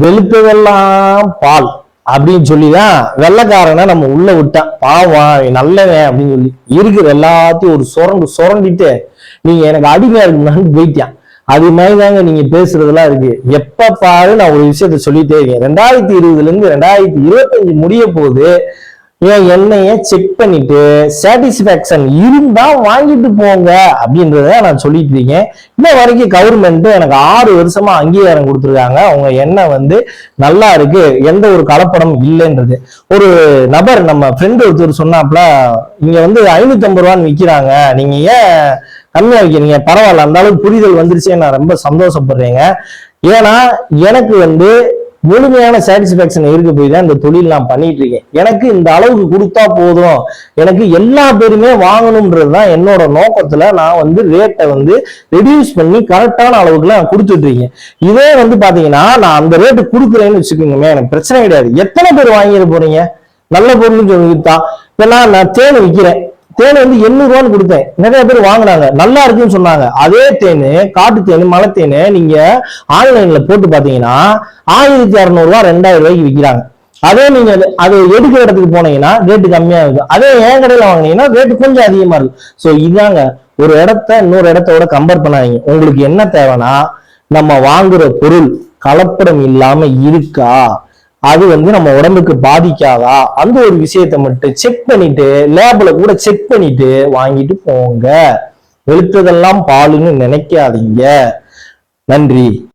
வெளுத்ததெல்லாம் பால் அப்படின்னு சொல்லிதான் வெள்ளைக்காரனை நம்ம உள்ள விட்டான். பாவம் நல்லவன் அப்படின்னு சொல்லி இருக்கிற எல்லாத்தையும் ஒரு சுரண்டிட்டு நீங்க எனக்கு அடிமையா இருக்குன்னு போயிட்டான். அது மாதிரிதாங்க நீங்க பேசுறதெல்லாம் இருக்கு. எப்ப பாரு நான் ஒரு விஷயத்த சொல்லிட்டே இருக்கேன். 2020 இருந்து 2025 முடிய போகுது. என் எண்ணெய செக் பண்ணிட்டு சாட்டிஸ்பாக்சன் இருந்தா வாங்கிட்டு போங்க அப்படின்றத நான் சொல்லிட்டு இருக்கேன். இன்ன வரைக்கும் கவர்மெண்ட் எனக்கு 6 வருஷமா அங்கீகாரம் கொடுத்துருக்காங்க. அவங்க எண்ணெய் நல்லா இருக்கு, எந்த ஒரு கலப்படம் இல்லைன்றது. ஒரு நபர் நம்ம ஃப்ரெண்டு ஒருத்தர் சொன்னாப்ல, இங்க 550 ரூபான்னு விற்கிறாங்க, நீங்க ஏன் கம்மியா வைக்கிறீங்க, பரவாயில்ல, அந்த அளவுக்கு புரிதல் வந்துருச்சு, நான் ரொம்ப சந்தோஷப்படுறேங்க. ஏன்னா எனக்கு முழுமையான சாட்டிஸ்பாக்சன் இருக்க போய் தான் இந்த தொழில் நான் பண்ணிட்டு இருக்கேன். எனக்கு இந்த அளவுக்கு கொடுத்தா போதும், எனக்கு எல்லா பேருமே வாங்கணும்ன்றதுதான் என்னோட நோக்கத்துல நான் ரேட்டை ரெடியூஸ் பண்ணி கரெக்டான அளவுக்கு நான் கொடுத்துட்டு இருக்கேன். இதே பாத்தீங்கன்னா நான் அந்த ரேட்டு கொடுக்குறேன்னு வச்சுக்கோங்க, எனக்கு பிரச்சனை கிடையாது. எத்தனை பேர் வாங்கிட போறீங்க? நல்ல பொருள்னு சொல்லிட்டா இப்ப நான் தேன் விற்கிறேன், தேன் 800 ரூபான்னு கொடுத்தேன், நிறைய பேர் வாங்கினாங்க, நல்லா இருக்குன்னு சொன்னாங்க. அதே தேன், காட்டு தேன், மலை தேன் நீங்க ஆன்லைன்ல போட்டு பாத்தீங்கன்னா 1600 ரூபாய் 2000 ரூபாய்க்கு விற்கிறாங்க. அதே நீங்க அது எடுக்கிற இடத்துக்கு போனீங்கன்னா ரேட்டு கம்மியா இருக்கு. அதே என் கடையில வாங்கினீங்கன்னா ரேட்டு கொஞ்சம் அதிகமா இருக்கு. சோ இதாங்க, ஒரு இடத்த இன்னொரு இடத்தோட கம்பேர் பண்ணாதீங்க. உங்களுக்கு என்ன தேவைன்னா, நம்ம வாங்குற பொருள் கலப்படம் இல்லாம இருக்கா, அது நம்ம உடம்புக்கு பாதிக்காதா, அந்த ஒரு விஷயத்த மட்டும் செக் பண்ணிட்டு லேபிள கூட செக் பண்ணிட்டு வாங்கிட்டு போங்க. வெளுத்ததெல்லாம் பாலுன்னு நினைக்காதீங்க. நன்றி.